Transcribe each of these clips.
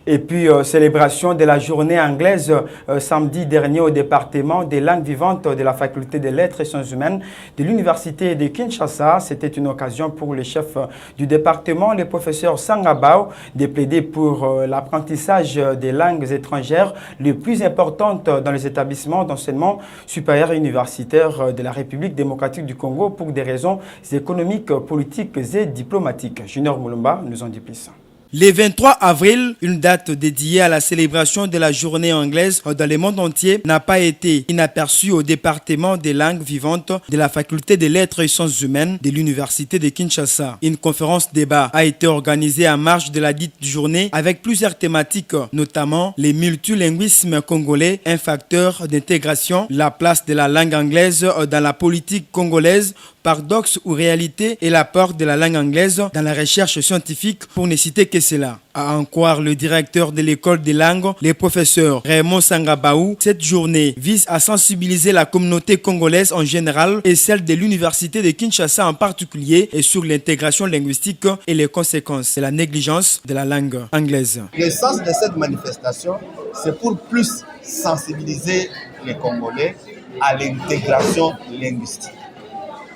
Et puis, célébration de la journée anglaise samedi dernier au département des langues vivantes de la faculté des lettres et sciences humaines de l'université de Kinshasa. C'était une occasion pour le chef du département, le professeur Sangabao, de plaider pour l'apprentissage des langues étrangères les plus importantes dans les établissements d'enseignement supérieur et universitaire de la République démocratique du Congo pour des raisons économiques, politiques et diplomatiques. Junior Moulumba nous en dit plus. Le 23 avril, une date dédiée à la célébration de la journée anglaise dans le monde entier, n'a pas été inaperçue au département des langues vivantes de la faculté des lettres et sciences humaines de l'université de Kinshasa. Une conférence débat a été organisée en marge de la dite journée avec plusieurs thématiques, notamment les multilinguismes congolais, un facteur d'intégration, la place de la langue anglaise dans la politique congolaise, paradoxe ou réalité et l'apport de la langue anglaise dans la recherche scientifique pour ne citer que cela. À en croire le directeur de l'école des langues, le professeur Raymond Sangabaou, cette journée vise à sensibiliser la communauté congolaise en général et celle de l'université de Kinshasa en particulier et sur l'intégration linguistique et les conséquences de la négligence de la langue anglaise. L'essence de cette manifestation, c'est pour plus sensibiliser les Congolais à l'intégration linguistique.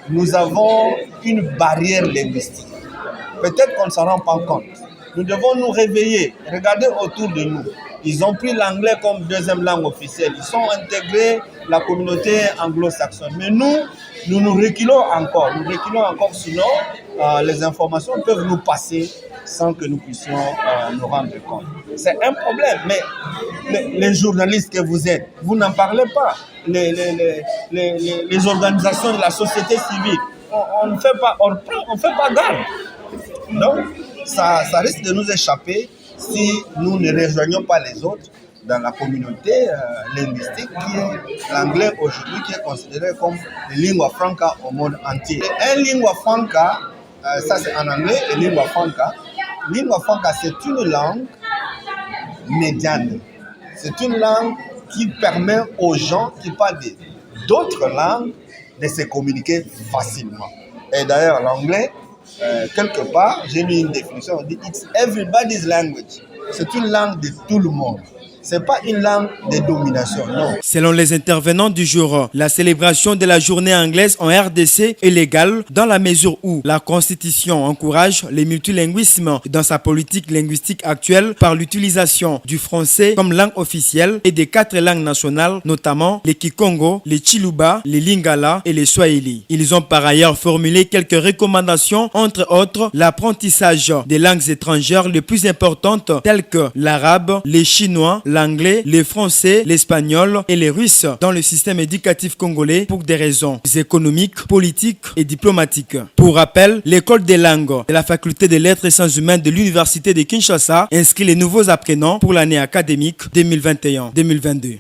Nous avons une barrière linguistique. Peut-être qu'on ne s'en rend pas compte. Nous devons nous réveiller. Regardez autour de nous. Ils ont pris l'anglais comme deuxième langue officielle. Ils sont intégrés la communauté anglo-saxonne. Mais nous reculons encore. Nous reculons encore, sinon les informations peuvent nous passer sans que nous puissions nous rendre compte. C'est un problème. Mais les journalistes que vous êtes, vous n'en parlez pas. Les organisations de la société civile, on ne fait pas garde. Donc, ça risque de nous échapper si nous ne rejoignons pas les autres dans la communauté linguistique qui est l'anglais aujourd'hui, qui est considéré comme la lingua franca au monde entier. Un lingua franca, ça c'est en anglais, et lingua franca. Lingua franca, c'est une langue médiane. C'est une langue qui permet aux gens qui parlent d'autres langues de se communiquer facilement. Et d'ailleurs, l'anglais, quelque part, j'ai lu une définition, on dit « it's everybody's language ». C'est une langue de tout le monde. Ce n'est pas une langue de domination, non. Selon les intervenants du jour, la célébration de la journée anglaise en RDC est légale dans la mesure où la Constitution encourage les multilinguismes dans sa politique linguistique actuelle par l'utilisation du français comme langue officielle et des 4 langues nationales, notamment les Kikongo, les Chiluba, les Lingala et les Swahili. Ils ont par ailleurs formulé quelques recommandations, entre autres l'apprentissage des langues étrangères les plus importantes telles que l'arabe, les chinois, l'anglais, le français, l'espagnol et les russes dans le système éducatif congolais pour des raisons économiques, politiques et diplomatiques. Pour rappel, l'école des langues de la faculté des lettres et sciences humaines de l'université de Kinshasa inscrit les nouveaux apprenants pour l'année académique 2021-2022.